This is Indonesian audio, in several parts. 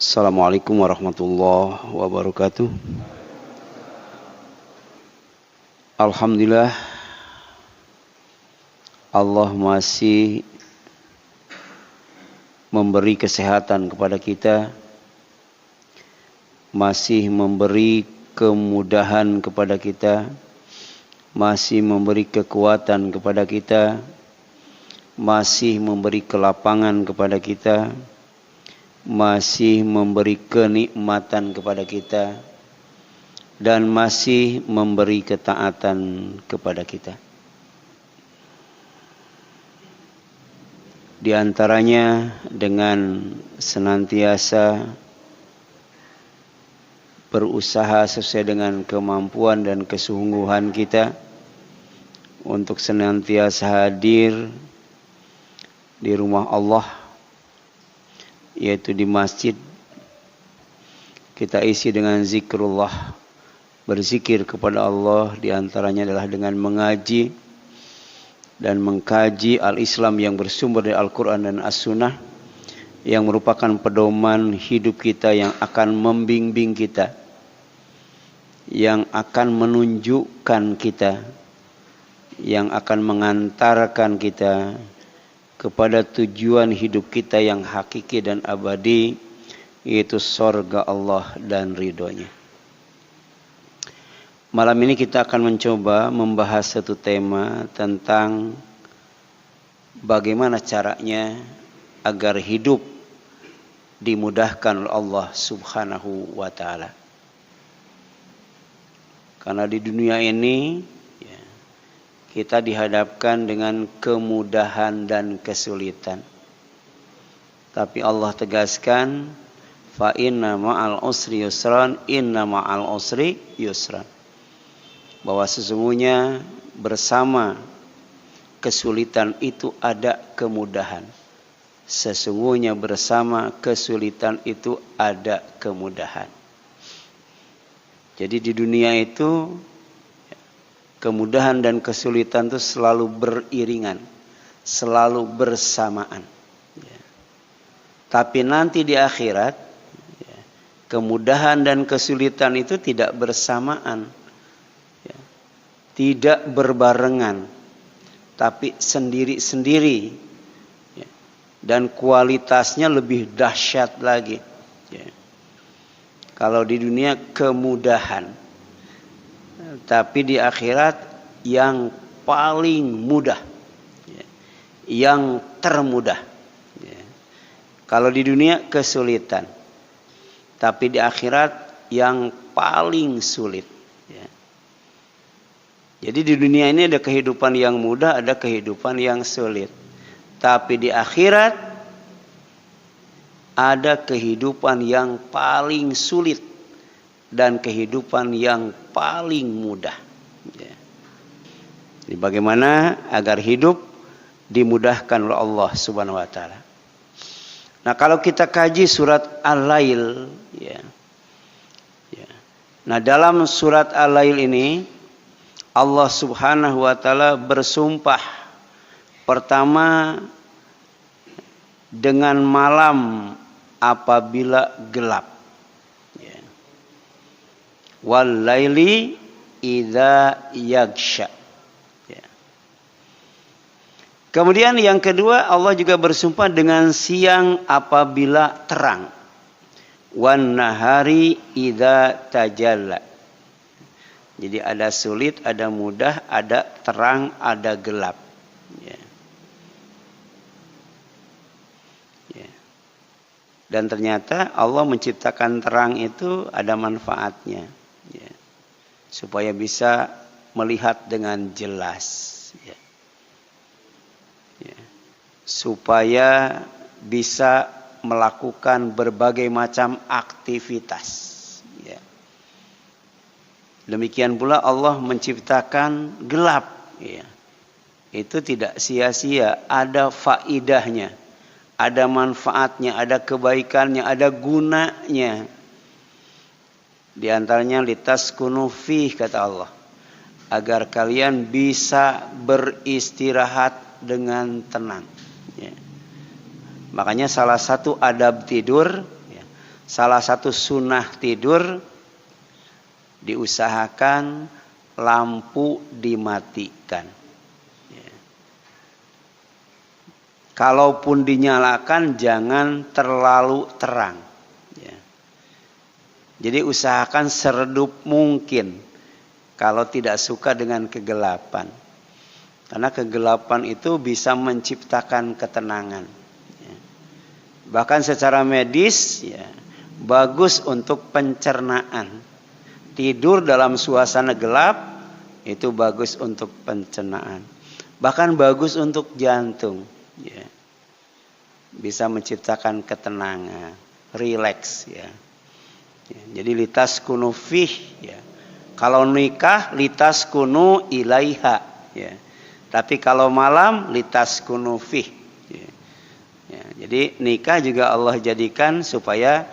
Assalamualaikum warahmatullahi wabarakatuh. Alhamdulillah, Allah masih memberi kesehatan kepada kita, masih memberi kemudahan kepada kita, masih memberi kekuatan kepada kita, masih memberi kelapangan kepada kita, masih memberi kenikmatan kepada kita, dan masih memberi ketaatan kepada kita. Di antaranya dengan senantiasa berusaha sesuai dengan kemampuan dan kesungguhan kita untuk senantiasa hadir di rumah Allah, yaitu di masjid. Kita isi dengan zikrullah, berzikir kepada Allah, di antaranya adalah dengan mengaji dan mengkaji al-Islam yang bersumber dari Al-Quran dan As-Sunnah, yang merupakan pedoman hidup kita, yang akan membimbing kita, yang akan menunjukkan kita, yang akan mengantarkan kita kepada tujuan hidup kita yang hakiki dan abadi, yaitu surga Allah dan ridhonya. Malam ini kita akan mencoba membahas satu tema tentang bagaimana caranya agar hidup dimudahkan oleh Allah Subhanahu wa ta'ala. Karena di dunia ini kita dihadapkan dengan kemudahan dan kesulitan. Tapi Allah tegaskan, fa inna ma'al usri yusran, inna ma'al usri yusran. Bahwa sesungguhnya bersama kesulitan itu ada kemudahan. Sesungguhnya bersama kesulitan itu ada kemudahan. Jadi di dunia itu kemudahan dan kesulitan itu selalu beriringan, selalu bersamaan. Tapi nanti di akhirat, kemudahan dan kesulitan itu tidak bersamaan, tidak berbarengan, tapi sendiri-sendiri, dan kualitasnya lebih dahsyat lagi. Kalau di dunia kemudahan, tapi di akhirat yang paling mudah, yang termudah. Kalau di dunia kesulitan, tapi di akhirat yang paling sulit. Jadi di dunia ini ada kehidupan yang mudah, ada kehidupan yang sulit. Tapi di akhirat ada kehidupan yang paling sulit dan kehidupan yang paling mudah. Jadi bagaimana agar hidup dimudahkan oleh Allah Subhanahu wa ta'ala. Nah, kalau kita kaji surat Al-Lail, nah dalam surat Al-Lail ini Allah Subhanahu wa ta'ala bersumpah pertama dengan malam apabila gelap. Wal laili idza yaghsha. Kemudian yang kedua, Allah juga bersumpah dengan siang apabila terang. Wan nahari idza tajalla. Jadi ada sulit, ada mudah, ada terang, ada gelap. Dan ternyata Allah menciptakan terang itu ada manfaatnya. Supaya bisa melihat dengan jelas. Supaya bisa melakukan berbagai macam aktivitas. Demikian pula Allah menciptakan gelap. Itu tidak sia-sia, ada faidahnya, ada manfaatnya, ada kebaikannya, ada gunanya. Di antaranya litaskunu fih, kata Allah, agar kalian bisa beristirahat dengan tenang. Makanya salah satu adab tidur salah satu sunnah tidur diusahakan lampu dimatikan. Ya. Kalaupun dinyalakan jangan terlalu terang. Ya. Jadi usahakan seredup mungkin kalau tidak suka dengan kegelapan. Karena kegelapan itu bisa menciptakan ketenangan. Ya. Bahkan secara medis ya, bagus untuk pencernaan. Tidur dalam suasana gelap itu bagus untuk pencernaan. Bahkan bagus untuk jantung. Ya. Bisa menciptakan ketenangan, rileks. Ya. Ya. Jadi litaskunu fih. Ya. Kalau nikah litaskunu ilaiha. Ya. Tapi kalau malam litaskunu fih. Ya. Ya. Jadi nikah juga Allah jadikan supaya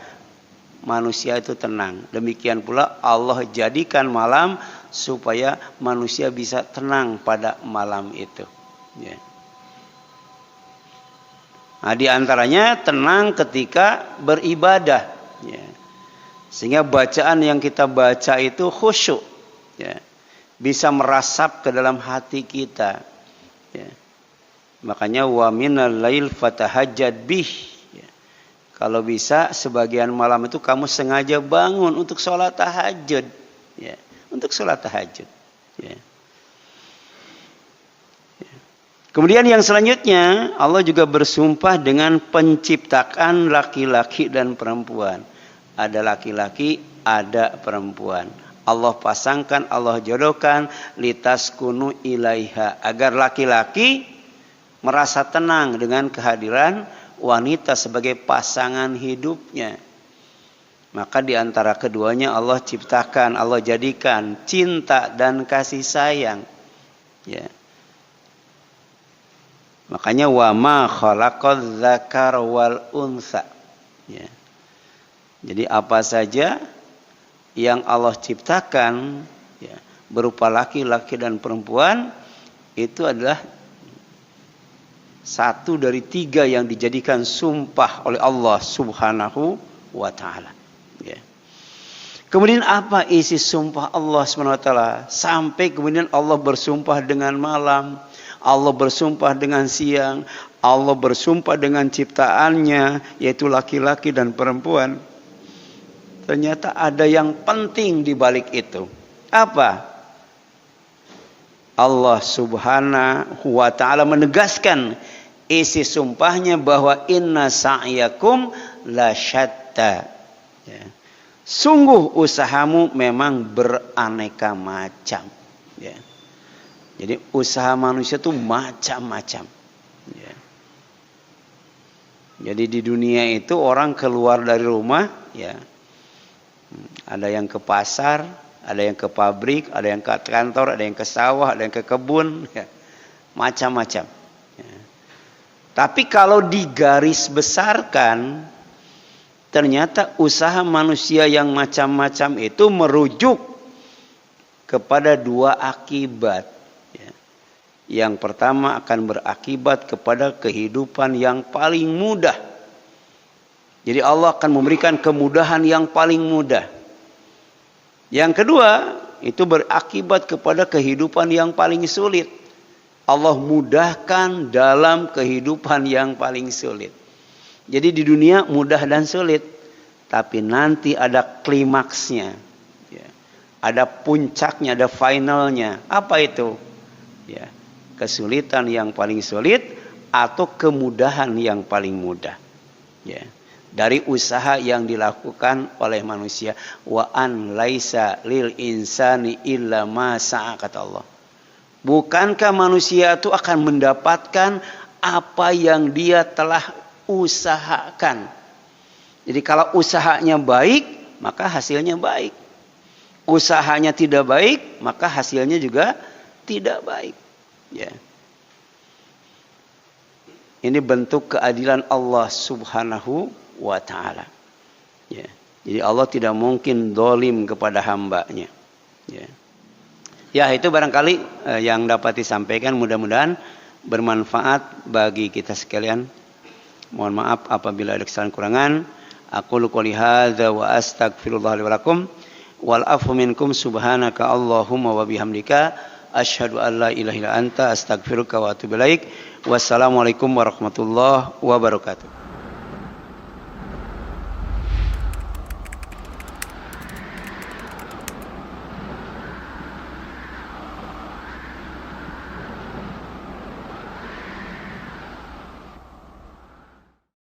manusia itu tenang. Demikian pula Allah jadikan malam supaya manusia bisa tenang pada malam itu. Ya. Nah, di antaranya tenang ketika beribadah. Ya. Sehingga bacaan yang kita baca itu khusyuk. Ya. Bisa merasap ke dalam hati kita. Ya. Makanya wa minal lail fatahajjad bih. Kalau bisa sebagian malam itu kamu sengaja bangun untuk sholat tahajud. Ya, untuk sholat tahajud. Ya. Ya. Kemudian yang selanjutnya Allah juga bersumpah dengan penciptaan laki-laki dan perempuan. Ada laki-laki, ada perempuan. Allah pasangkan, Allah jodohkan litaskunu ilaiha. Agar laki-laki merasa tenang dengan kehadiran wanita sebagai pasangan hidupnya. Maka di antara keduanya Allah ciptakan, Allah jadikan cinta dan kasih sayang. Ya. Makanya wa ma khalaqadz dzakara wal untha. Ya. Jadi apa saja yang Allah ciptakan ya, berupa laki-laki dan perempuan itu adalah satu dari tiga yang dijadikan sumpah oleh Allah Subhanahu wa ta'ala. Ya. Kemudian apa isi sumpah Allah Subhanahu wa ta'ala? Sampai kemudian Allah bersumpah dengan malam, Allah bersumpah dengan siang, Allah bersumpah dengan ciptaannya, yaitu laki-laki dan perempuan. Ternyata ada yang penting di balik itu. Apa? Allah Subhanahu wa ta'ala menegaskan isi sumpahnya bahwa inna sa'yakum la syatta. Ya. Sungguh usahamu memang beraneka macam. Ya. Jadi usaha manusia itu macam-macam. Ya. Jadi di dunia itu orang keluar dari rumah, ya, ada yang ke pasar, ada yang ke pabrik, ada yang ke kantor, ada yang ke sawah, ada yang ke kebun, ya. Macam-macam. Ya. Tapi kalau digaris besarkan, ternyata usaha manusia yang macam-macam itu merujuk kepada dua akibat. Ya. Yang pertama akan berakibat kepada kehidupan yang paling mudah. Jadi Allah akan memberikan kemudahan yang paling mudah. Yang kedua, itu berakibat kepada kehidupan yang paling sulit. Allah mudahkan dalam kehidupan yang paling sulit. Jadi di dunia mudah dan sulit. Tapi nanti ada klimaksnya. Ya. Ada puncaknya, ada finalnya. Apa itu? Ya. Kesulitan yang paling sulit atau kemudahan yang paling mudah. Ya. Dari usaha yang dilakukan oleh manusia. Wa an laisa lil insani illa ma sa'a, kata Allah. Bukankah manusia itu akan mendapatkan apa yang dia telah usahakan. Jadi kalau usahanya baik, maka hasilnya baik. Usahanya tidak baik, maka hasilnya juga tidak baik. Ya. Ini bentuk keadilan Allah Subhanahu wa ta'ala. Ya. Jadi Allah tidak mungkin zalim kepada hambanya. Ya. Ya, itu barangkali yang dapat disampaikan, mudah-mudahan bermanfaat bagi kita sekalian. Mohon maaf apabila ada kesalahan kurangan. Aqulu qouli hadza wa astaghfirullah li wa lakum wal afu minkum subhanaka Allahumma wa bihamdika asyhadu an la ilaha illa anta astaghfiruka wa atubu ilaik. Wassalamualaikum warahmatullahi wabarakatuh.